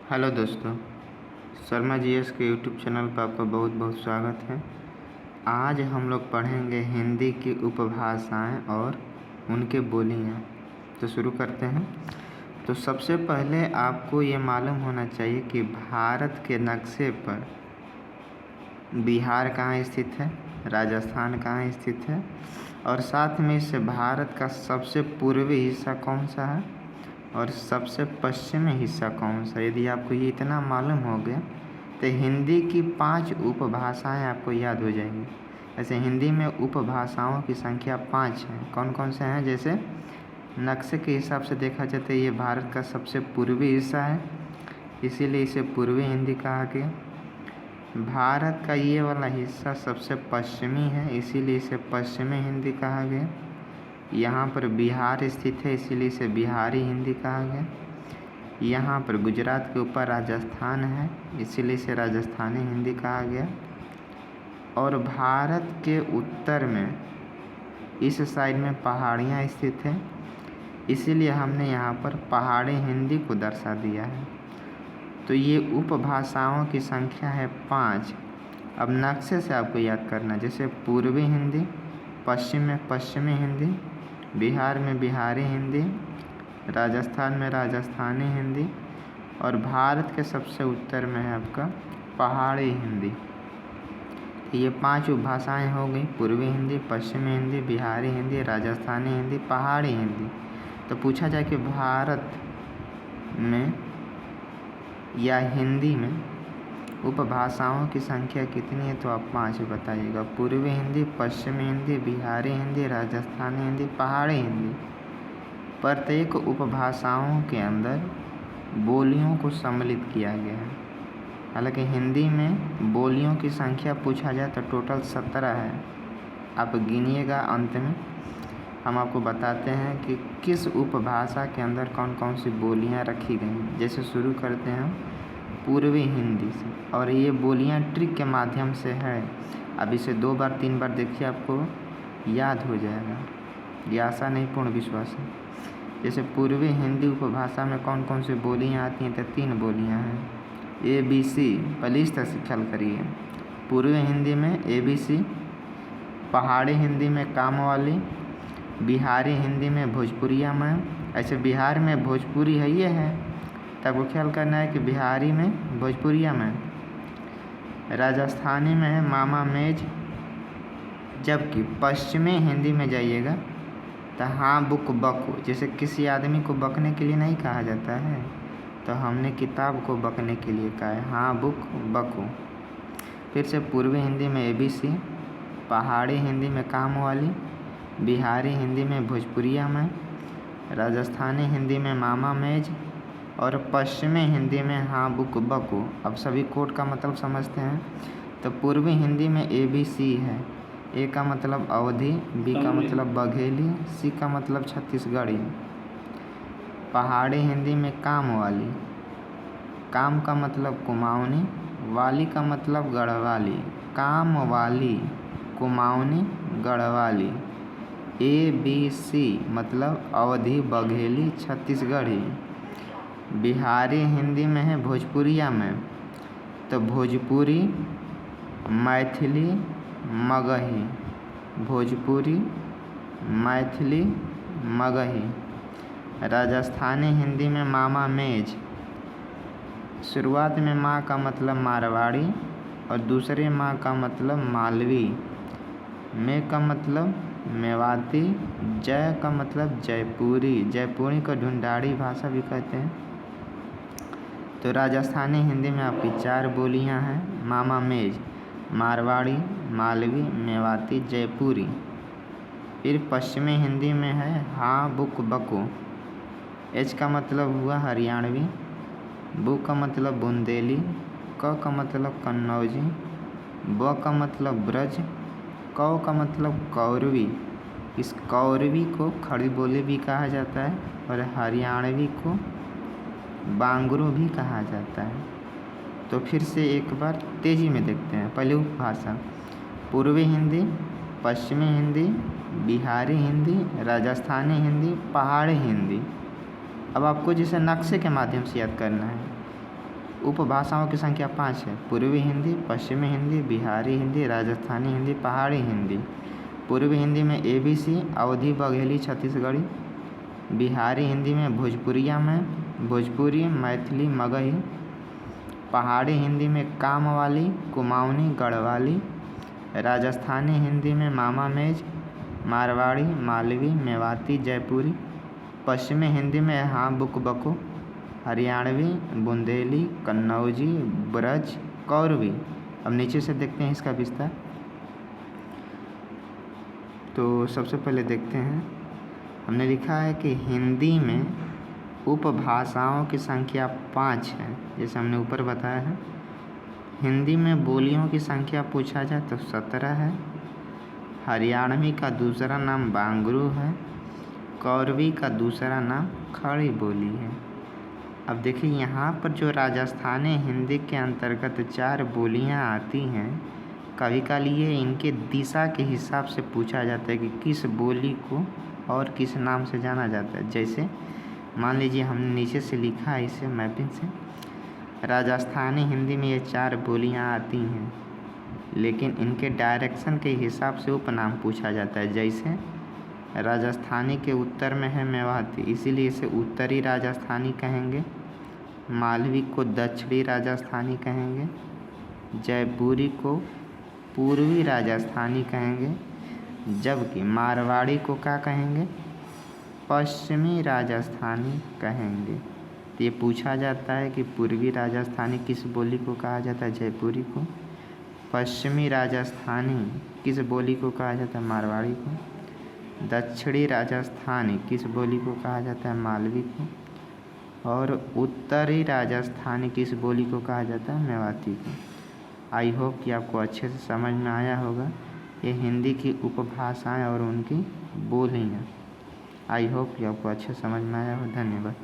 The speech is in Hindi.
हेलो दोस्तों, शर्मा जीएस के यूट्यूब चैनल पर आपका बहुत बहुत स्वागत है। आज हम लोग पढ़ेंगे हिंदी की उपभाषाएं और उनके बोलियां। तो शुरू करते हैं। तो सबसे पहले आपको ये मालूम होना चाहिए कि भारत के नक्शे पर बिहार कहाँ स्थित है, राजस्थान कहाँ स्थित है और साथ में इससे भारत का सबसे पूर्वी हिस्सा कौन सा है और सबसे पश्चिमी हिस्सा कौन सा। यदि आपको ये इतना मालूम हो गया तो हिंदी की 5 उपभाषाएं आपको याद हो जाएंगी। ऐसे हिंदी में उपभाषाओं की संख्या 5 है। कौन कौन से हैं? जैसे नक्शे के हिसाब से देखा जाए तो ये भारत का सबसे पूर्वी हिस्सा है, इसीलिए इसे पूर्वी हिंदी कहा गया। भारत का ये वाला हिस्सा सबसे पश्चिमी है, इसीलिए इसे पश्चिमी हिंदी कहा गया। यहाँ पर बिहार स्थित है, इसीलिए इसे बिहारी हिंदी कहा गया। यहाँ पर गुजरात के ऊपर राजस्थान है, इसीलिए इसे राजस्थानी हिंदी कहा गया। और भारत के उत्तर में इस साइड में पहाड़ियाँ स्थित हैं, इसीलिए हमने यहाँ पर पहाड़ी हिंदी को दर्शा दिया है। तो ये उपभाषाओं की संख्या है 5। अब नक्शे से आपको याद करना, जैसे पूर्वी हिंदी, पश्चिम में पश्चिमी हिंदी, बिहार में बिहारी हिंदी, राजस्थान में राजस्थानी हिंदी और भारत के सबसे उत्तर में है आपका पहाड़ी हिंदी। ये 5 उपभाषाएं हो गई, पूर्वी हिंदी, पश्चिमी हिंदी, बिहारी हिंदी, राजस्थानी हिंदी, पहाड़ी हिंदी। तो पूछा जाए कि भारत में या हिंदी में उपभाषाओं की संख्या कितनी है, तो आप 5 बताइएगा। पूर्वी हिंदी, पश्चिमी हिंदी, बिहारी हिंदी, राजस्थानी हिंदी, पहाड़ी हिंदी। प्रत्येक उपभाषाओं के अंदर बोलियों को सम्मिलित किया गया है। हालांकि हिंदी में बोलियों की संख्या पूछा जाए तो टोटल 17 है। आप गिनिएगा, अंत में हम आपको बताते हैं कि किस उपभाषा के अंदर कौन कौन सी बोलियां रखी गई हैं। जैसे शुरू करते हैं पूर्वी हिंदी से, और ये बोलियां ट्रिक के माध्यम से है। अब इसे 2 बार 3 बार देखिए, आपको याद हो जाएगा। ये आशा नहीं, पूर्ण विश्वास है। जैसे पूर्वी हिंदी उपभाषा में कौन कौन सी बोलियां आती हैं, तो 3 बोलियां हैं, ABC। पहले इस तरह से ख्याल करिए। पूर्वी हिंदी में ABC, पहाड़ी हिंदी में काम वाली, बिहारी हिंदी में भोजपुरिया में। ऐसे बिहार में भोजपुरी है, ये है, तब वो ख्याल करना है कि बिहारी में भोजपुरिया में। राजस्थानी में है मामा मेज। जबकि पश्चिमी हिंदी में जाइएगा तो हाँ बुक बको। जैसे किसी आदमी को बकने के लिए नहीं कहा जाता है, तो हमने किताब को बकने के लिए कहा है, हाँ बुक बको। फिर से पूर्वी हिंदी में ABC, पहाड़ी हिंदी में काम वाली, बिहारी हिंदी में भोजपुरिया में, राजस्थानी हिंदी में मामा मेज और पश्चिमी हिंदी में हाँ बुक बको। अब सभी कोड का मतलब समझते हैं। तो पूर्वी हिंदी में ABC है। A का मतलब अवधी, B का मतलब बघेली, C का मतलब छत्तीसगढ़ी। पहाड़ी हिंदी में काम वाली, काम का मतलब कुमाऊनी, वाली का मतलब गढ़वाली, काम वाली, कुमाऊनी, गढ़वाली। ABC मतलब अवधी, बघेली, छत्तीसगढ़ी। बिहारी हिंदी में है भोजपुरिया में, तो भोजपुरी, मैथिली, मगही। भोजपुरी, मैथिली, मगही। राजस्थानी हिंदी में मामा मेज। शुरुआत में माँ का मतलब मारवाड़ी और दूसरे माँ का मतलब मालवी। मे का मतलब मेवाती, जय का मतलब जयपुरी। जयपुरी को ढूंढाड़ी भाषा भी कहते हैं। तो राजस्थानी हिंदी में आपकी 4 बोलियां हैं, मामा मेज, मारवाड़ी, मालवी, मेवाती, जयपुरी। फिर पश्चिमी हिंदी में है हाँ बुक बको। H का मतलब हुआ हरियाणवी, बु का मतलब बुंदेली, क का मतलब कन्नौजी, ब का मतलब ब्रज, कौ का मतलब कौरवी। इस कौरवी को खड़ी बोली भी कहा जाता है और हरियाणवी को बांगरू भी कहा जाता है। तो फिर से एक बार तेज़ी में देखते हैं। पहले उपभाषा, पूर्वी हिंदी, पश्चिमी हिंदी, बिहारी हिंदी, राजस्थानी हिंदी, पहाड़ी हिंदी। अब आपको जिसे नक्शे के माध्यम से याद करना है, उपभाषाओं की संख्या 5 है। पूर्वी हिंदी, पश्चिमी हिंदी, बिहारी हिंदी, राजस्थानी हिंदी, पहाड़ी हिंदी। पूर्वी हिंदी में ABC, अवधी, बघेली, छत्तीसगढ़ी। बिहारी हिंदी में भोजपुरिया में भोजपुरी, मैथिली, मगही। पहाड़ी हिंदी में कामवाली, कुमाऊनी, गढ़वाली। राजस्थानी हिंदी में मामा मेज, मारवाड़ी, मालवी, मेवाती, जयपुरी। पश्चिमी हिंदी में हाँ बुक बको, हरियाणवी, बुंदेली, कन्नौजी, ब्रज, कौरवी। अब नीचे से देखते हैं इसका विस्तार। तो सबसे पहले देखते हैं, हमने लिखा है कि हिंदी में उपभाषाओं की संख्या 5 है, जैसे हमने ऊपर बताया है। हिंदी में बोलियों की संख्या पूछा जाए तो 17 है। हरियाणवी का दूसरा नाम बांगरू है। कौरवी का दूसरा नाम खड़ी बोली है। अब देखिए यहाँ पर जो राजस्थानी हिंदी के अंतर्गत 4 बोलियाँ आती हैं, कभी काल ये इनके दिशा के हिसाब से पूछा जाता है कि किस बोली को और किस नाम से जाना जाता है। जैसे मान लीजिए हमने नीचे से लिखा है इसे मैपिंग से, राजस्थानी हिंदी में ये 4 बोलियाँ आती हैं, लेकिन इनके डायरेक्शन के हिसाब से उपनाम पूछा जाता है। जैसे राजस्थानी के उत्तर में है मेवाती, इसीलिए इसे उत्तरी राजस्थानी कहेंगे। मालवी को दक्षिणी राजस्थानी कहेंगे। जयपुरी को पूर्वी राजस्थानी कहेंगे। जबकि मारवाड़ी को क्या कहेंगे? पश्चिमी राजस्थानी कहेंगे। तो ये पूछा जाता है कि पूर्वी राजस्थानी किस बोली को कहा जाता है? जयपुरी को। पश्चिमी राजस्थानी किस बोली को कहा जाता है? मारवाड़ी को। दक्षिणी राजस्थानी किस बोली को कहा जाता है? मालवी को। और उत्तरी राजस्थानी किस बोली को कहा जाता है? मेवाती को। आई होप कि आपको अच्छे से समझ में आया होगा ये हिंदी की उपभाषाएं और उनकी बोलियाँ। आई होप कि आपको अच्छे समझ में आया हो। धन्यवाद।